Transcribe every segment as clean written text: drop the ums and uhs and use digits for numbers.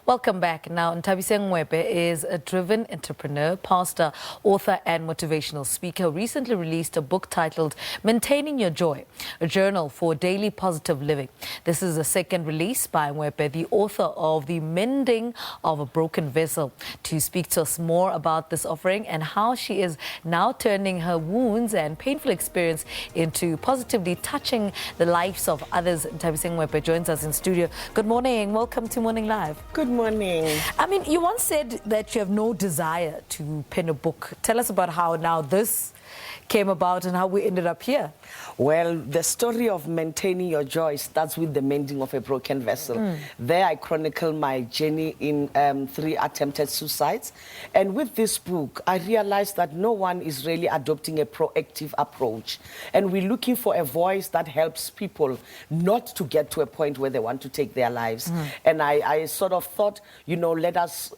Welcome back. Now, Nthabiseng Ngoepe is a driven entrepreneur, pastor, author and motivational speaker. Recently released a book titled Maintaining Your Joy, a journal for daily positive living. This is the second release by Ngoepe, the author of The Mending of a Broken Vessel, to speak to us more about this offering and how she is now turning her wounds and painful experience into positively touching the lives of others. Nthabiseng Ngoepe joins us in studio. Good morning. Welcome to Morning Live. Good morning. I mean, you once said that you have no desire to pen a book. Tell us about how now this came about and how we ended up here. Well, the story of maintaining your joy starts with the mending of a broken vessel. There I chronicle my journey in 3 attempted suicides. And with this book, I realized that no one is really adopting a proactive approach. And we're looking for a voice that helps people not to get to a point where they want to take their lives. And I sort of thought, you know, let us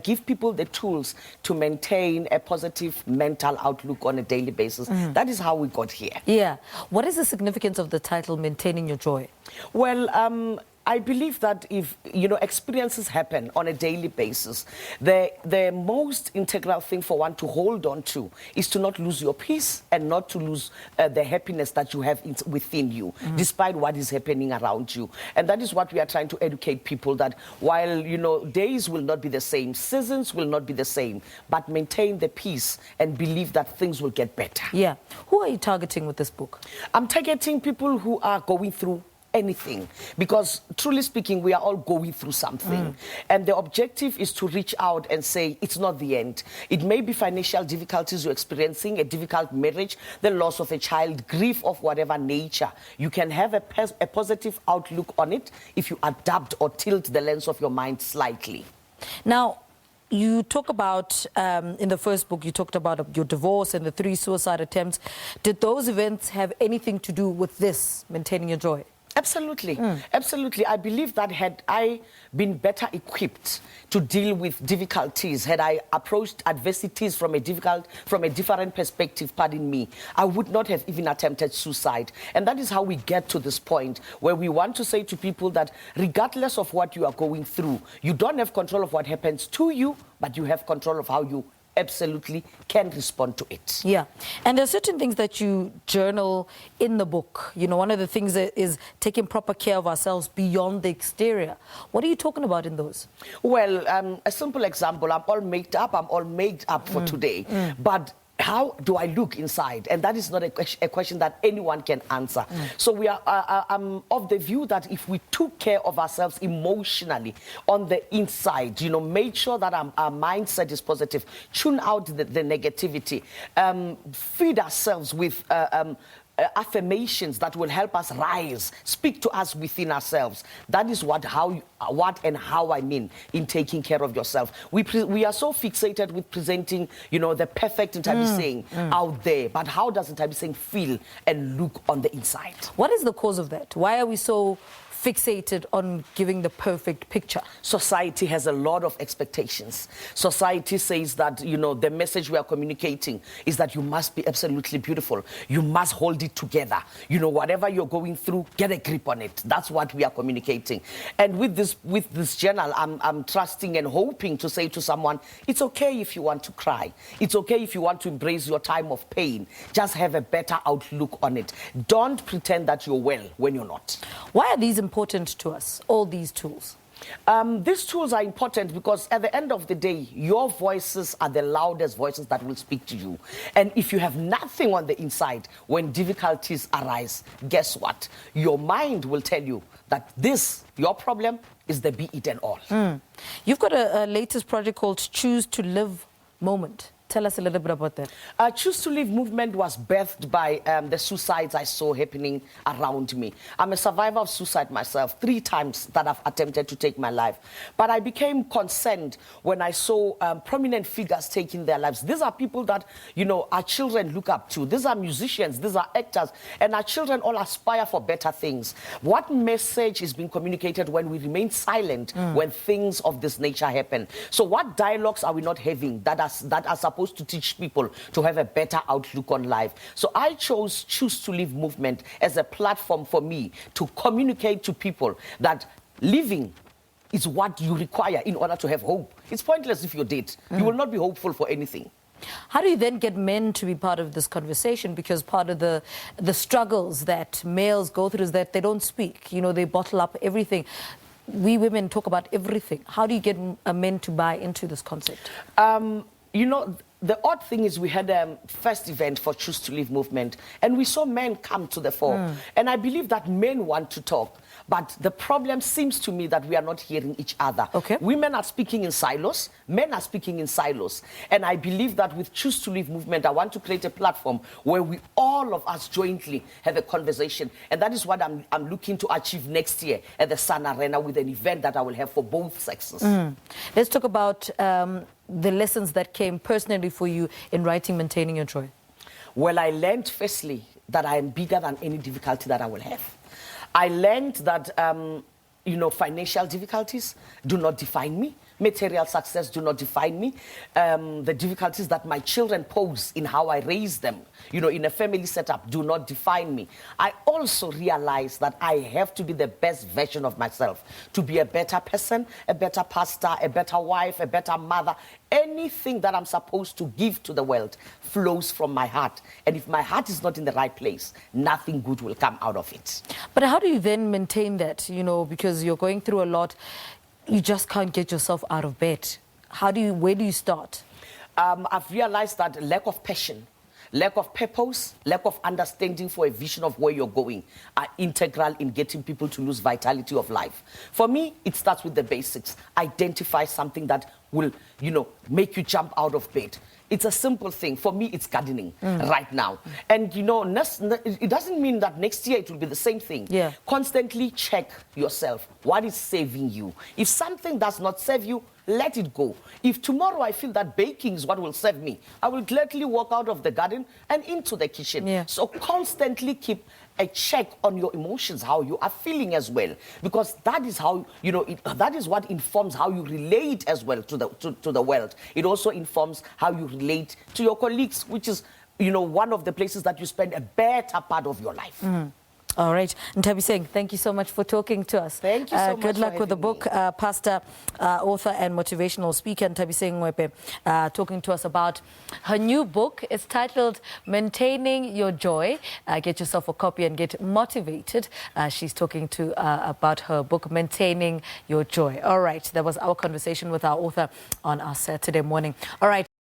give people the tools to maintain a positive mental outlook on a daily basis. That is how we got here. Yeah. What is the significance of the title, Maintaining Your Joy? Well, I believe that if, you know, experiences happen on a daily basis, the most integral thing for one to hold on to is to not lose your peace and not to lose the happiness that you have within you, despite what is happening around you. And that is what we are trying to educate people, that while, you know, days will not be the same, seasons will not be the same, but maintain the peace and believe that things will get better. Yeah. Who are you targeting with this book? I'm targeting people who are going through anything, because truly speaking, we are all going through something. And the objective is to reach out and say, it's not the end. It may be financial difficulties you're experiencing, a difficult marriage, the loss of a child, grief of whatever nature. You can have a positive outlook on it if you adapt or tilt the lens of your mind slightly. Now, you talk about, in the first book, you talked about your divorce and the 3 suicide attempts. Did those events have anything to do with this, maintaining your joy? Absolutely. Absolutely. I believe that had I been better equipped to deal with difficulties, had I approached adversities from a different perspective, pardon me, I would not have even attempted suicide. And that is how we get to this point where we want to say to people that regardless of what you are going through, you don't have control of what happens to you, but you have control of how you absolutely can respond to it. Yeah. And there are certain things that you journal in the book. You know, one of the things is taking proper care of ourselves beyond the exterior. What are you talking about in those? Well, a simple example, I'm all made up for today. But how do I look inside? And that is not a question that anyone can answer. So we are I'm of the view that if we took care of ourselves emotionally on the inside, you know, made sure that our mindset is positive, tune out the negativity, feed ourselves with affirmations that will help us rise, speak to us within ourselves. That is what and how I mean in taking care of yourself. We are so fixated with presenting, you know, the perfect Nthabiseng out there, but how does Nthabiseng feel and look on the inside? What is the cause of that? Why are we so fixated on giving the perfect picture? Society has a lot of expectations. Society says that, you know, the message we are communicating is that you must be absolutely beautiful. You must hold it together. You know, whatever you're going through, get a grip on it. That's what we are communicating. And with this journal, I'm trusting and hoping to say to someone, it's okay if you want to cry. It's okay if you want to embrace your time of pain. Just have a better outlook on it. Don't pretend that you're well when you're not. Why are these important to us, all these tools? These tools are important because at the end of the day, your voices are the loudest voices that will speak to you. And if you have nothing on the inside, when difficulties arise, guess what? Your mind will tell you that your problem, is the be it and all. You've got a latest project called Choose to Live Moment. Tell us a little bit about that. Choose to Live movement was birthed by the suicides I saw happening around me. I'm a survivor of suicide myself, 3 times that I've attempted to take my life. But I became concerned when I saw prominent figures taking their lives. These are people that, you know, our children look up to. These are musicians, these are actors, and our children all aspire for better things. What message is being communicated when we remain silent when things of this nature happen? So what dialogues are we not having that are supposed to teach people to have a better outlook on life? So I chose Choose to Live movement as a platform for me to communicate to people that living is what you require in order to have hope. It's pointless if you're dead. You will not be hopeful for anything. How do you then get men to be part of this conversation? Because part of the struggles that males go through is that they don't speak. You know, they bottle up everything. We women talk about everything. How do you get men to buy into this concept? You know, the odd thing is we had a first event for Choose to Live movement, and we saw men come to the fore. And I believe that men want to talk. But the problem seems to me that we are not hearing each other. Okay. Women are speaking in silos, men are speaking in silos. And I believe that with Choose to Live movement, I want to create a platform where we all of us jointly have a conversation. And that is what I'm looking to achieve next year at the Sun Arena with an event that I will have for both sexes. Let's talk about the lessons that came personally for you in writing Maintaining Your Joy. Well, I learned firstly that I am bigger than any difficulty that I will have. I learned that, you know, financial difficulties do not define me. Material success do not define me. The difficulties that my children pose in how I raise them, you know, in a family setup do not define me. I also realized that I have to be the best version of myself, to be a better person, a better pastor, a better wife, a better mother. Anything that I'm supposed to give to the world flows from my heart. And if my heart is not in the right place, nothing good will come out of it. But how do you then maintain that, you know, because you're going through a lot, you just can't get yourself out of bed. Where do you start? I've realized that lack of passion, lack of purpose, lack of understanding for a vision of where you're going are integral in getting people to lose vitality of life. For me, it starts with the basics. Identify something that will, you know, make you jump out of bed. It's a simple thing. For me, it's gardening right now. And, you know, it doesn't mean that next year it will be the same thing. Yeah. Constantly check yourself. What is saving you? If something does not serve you, let it go. If tomorrow I feel that baking is what will serve me, I will gladly walk out of the garden and into the kitchen. Yeah. So constantly keep a check on your emotions, how you are feeling as well, because that is how, you know, that is what informs how you relate as well to the world. It also informs how you relate to your colleagues, which is, you know, one of the places that you spend a better part of your life. All right. Nthabiseng, thank you so much for talking to us. Thank you so much. Good luck for with the having book. me. Pastor, author and motivational speaker Nthabiseng Ngoepe talking to us about her new book. It's titled Maintaining Your Joy. Get yourself a copy and get motivated. She's talking about her book, Maintaining Your Joy. All right. That was our conversation with our author on our Saturday morning. All right.